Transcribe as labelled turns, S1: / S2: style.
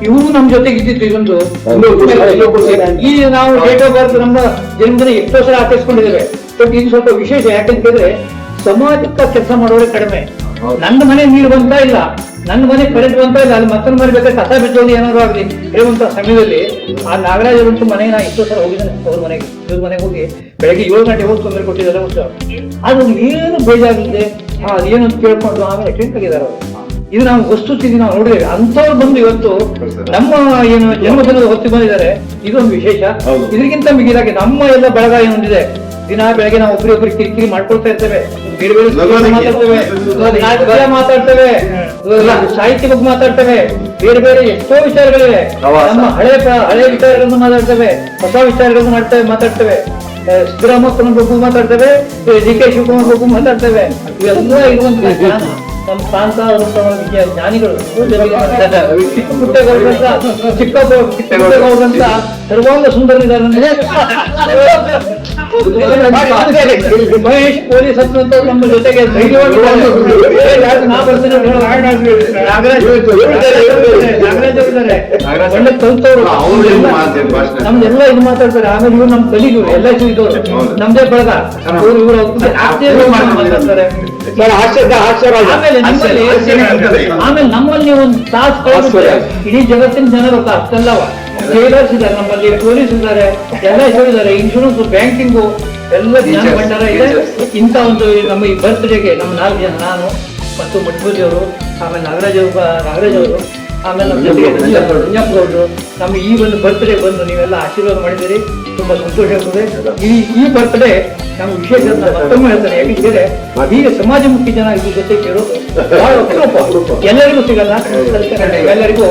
S1: ಇವರು ನಮ್ ಜೊತೆಗೆ ಇದ್ದಿದ್ದು ಇದೊಂದು ಈ ನಾವು ಡೇಟ್ ಆಫ್ ಬರ್ತ್ ನಮ್ಮ ಜನ್ಮದಿನ ಎಷ್ಟೋ ಸಲ ಆಚರಿಸ್ಕೊಂಡಿದ್ದೇವೆ. ಬಟ್ ಇದು ಸ್ವಲ್ಪ ವಿಶೇಷ ಯಾಕಂತಂದ್ರೆ ಸಮಾಜಕ್ಕೆ ಕೆಲಸ ಮಾಡೋರೇ ಕಡಿಮೆ. ನನ್ನ ಮನೆ ನೀರು ಬಂತಾ ಇಲ್ಲ, ನನ್ನ ಮನೆ ಕರೆಂಟ್ ಬಂತಾ ಇಲ್ಲ, ಅಲ್ಲಿ ಮತ್ತೊಂದು ಮನೆ ಬೇಕಾದ್ರೆ ಕಸ ಬಿದ್ದೋದು ಏನಾದ್ರು ಆಗಲಿ ಹೇಳುವಂತ ಸಮಯದಲ್ಲಿ ಆ ನಾಗರಾಜ್ ಅವರಂತೂ ಮನೆಗೆ ನಾ ಎಷ್ಟೋ ಸಲ ಹೋಗಿದ್ದೇನೆ. ಅವ್ರ ಮನೆಗೆ ಇವ್ರ ಮನೆಗೆ ಹೋಗಿ ಬೆಳಗ್ಗೆ 7 ಗಂಟೆ ಹೋಗಿ ತೊಂದರೆ ಕೊಟ್ಟಿದ್ದಾರೆ. ಅದು ಏನು ಬೇಜಾರಿದೆ ಏನು ಅಂತ ಕೇಳ್ಕೊಂಡು ಆಮೇಲೆ ಟ್ರೀಟ್ ಆಗಿದ್ದಾರೆ ಅವರು. ಇದು ನಾವು ವಸ್ತುಸ್ಥಿತಿ ನಾವು ನೋಡಿದ್ದೇವೆ. ಅಂಥವ್ರು ಬಂದು ಇವತ್ತು ನಮ್ಮ ಏನು ಜನ್ಮದಿನದ ಹೊತ್ತು ಬಂದಿದ್ದಾರೆ. ಇದೊಂದು ವಿಶೇಷ. ಇದಕ್ಕಿಂತ ಮಿಗಿಲಾಗಿ ನಮ್ಮ ಎಲ್ಲ ಬಳಗ ಏನೊಂದಿದೆ, ದಿನ ಬೆಳಗ್ಗೆ ನಾವು ಒಬ್ಬರಿಗೊಬ್ಬರು ಕಿರಿಕಿರಿ ಮಾಡ್ಕೊಳ್ತಾ ಇರ್ತೇವೆ, ಬೇರೆ ಬೇರೆ ಮಾತಾಡ್ತೇವೆ, ಸಾಹಿತ್ಯ ಬಗ್ಗೆ ಮಾತಾಡ್ತೇವೆ, ಬೇರೆ ಬೇರೆ ಎಷ್ಟೋ ವಿಚಾರಗಳಿವೆ. ನಮ್ಮ ಹಳೆ ವಿಚಾರಗಳನ್ನು ಮಾತಾಡ್ತೇವೆ, ಹೊಸ ವಿಚಾರಗಳನ್ನು ಮಾತಾಡ್ತೇವೆ. ಸಿದ್ದರಾಮಪ್ಪನ ಬಗ್ಗೆ ಮಾತಾಡ್ತೇವೆ, ಡಿ ಕೆ ಶಿವಕುಮಾರ್ ಬಗ್ಗೆ ಮಾತಾಡ್ತೇವೆ. ಇವೆಲ್ಲ ಇರುವಂತಹ ಜ್ಞಾನ ನಮ್ಮ ಪ್ರಾಂತ ಜ್ಞಾನಿಗಳು. ಚಿಕ್ಕಪುಟ್ಟೇಗೌಡರಂತ ಸರ್ವಾಂಗ ಸುಂದರಿದ್ದಾರೆ. ಮಹೇಶ್ ಪೊಲೀಸ್ ಹತ್ತಂತ ನಮ್ಮ ಜೊತೆಗೆ ಧೈರ್ಯವಾಗಿ ನಾ ಬರ್ತೀನಿ. ನಾಗರಾಜ್ ಇದ್ದಾರೆ, ಒಳ್ಳೆ ಕಲ್ತವ್ರು, ನಮ್ದೆಲ್ಲ ಇದು ಮಾತಾಡ್ತಾರೆ. ಆಮೇಲೆ ಇವ್ರು ನಮ್ ಕಲಿಗಳು ಎಲ್ಲ ಇದ್ದವ್ರು, ನಮ್ದೇ ಬಳಗ. ಮಾತಾಡ್ತಾರೆ. ಆಮೇಲೆ ನಮ್ಮಲ್ಲಿ ಒಂದು ತಾಸ್ ಇಡೀ ಜಗತ್ತಿನ ಜನರು ಅಷ್ಟಲ್ಲವ. ಟೇಲರ್ಸ್ ಇದ್ದಾರೆ ನಮ್ಮಲ್ಲಿ, ಪೊಲೀಸ್ ಇದ್ದಾರೆ, ಎಲ್ಲ ಹೇಳಿದ್ದಾರೆ, ಇನ್ಶೂರೆನ್ಸ್, ಬ್ಯಾಂಕಿಂಗು ಎಲ್ಲ ಜ್ಞಾನ ಭಂಡಾರ ಇದೆ. ಇಂಥ ಒಂದು ನಮ್ಮ ಈ ಬರ್ತ್ಡೇಗೆ ನಮ್ಮ 4 ಜನ, ನಾನು ಮತ್ತು ಮಠಪತಿ ಅವರು, ಆಮೇಲೆ ನಾಗರಾಜ್ ಅವರು, ಆಮೇಲೆ ನಮ್ಮ ಜೊತೆಗೆ ರಂಜಪ್ಪಗೌಡರು, ನಮ್ಮ ಈ ಒಂದು ಬರ್ತ್ಡೇ ಬಂದು ನೀವೆಲ್ಲ ಆಶೀರ್ವಾದ ಮಾಡಿದ್ದೀರಿ. ತುಂಬಾ ಸಂತೋಷ ಆಗ್ತದೆ. ಈ ಬರ್ತ್ಡೇ ನಮ್ಮ ವಿಶೇಷ ಮತ್ತೊಮ್ಮೆ ಹೇಳ್ತಾರೆ. ಯಾಕೆಂದ್ರೆ ಈಗ ಸಮಾಜಮುಖಿ ಜನ ಇದ್ರ ಜೊತೆ ಕೇಳೋದು ಬಹಳ ಅಪರೂಪ, ಎಲ್ಲರಿಗೂ ಸಿಗಲ್ಲ. ಎಲ್ಲರಿಗೂ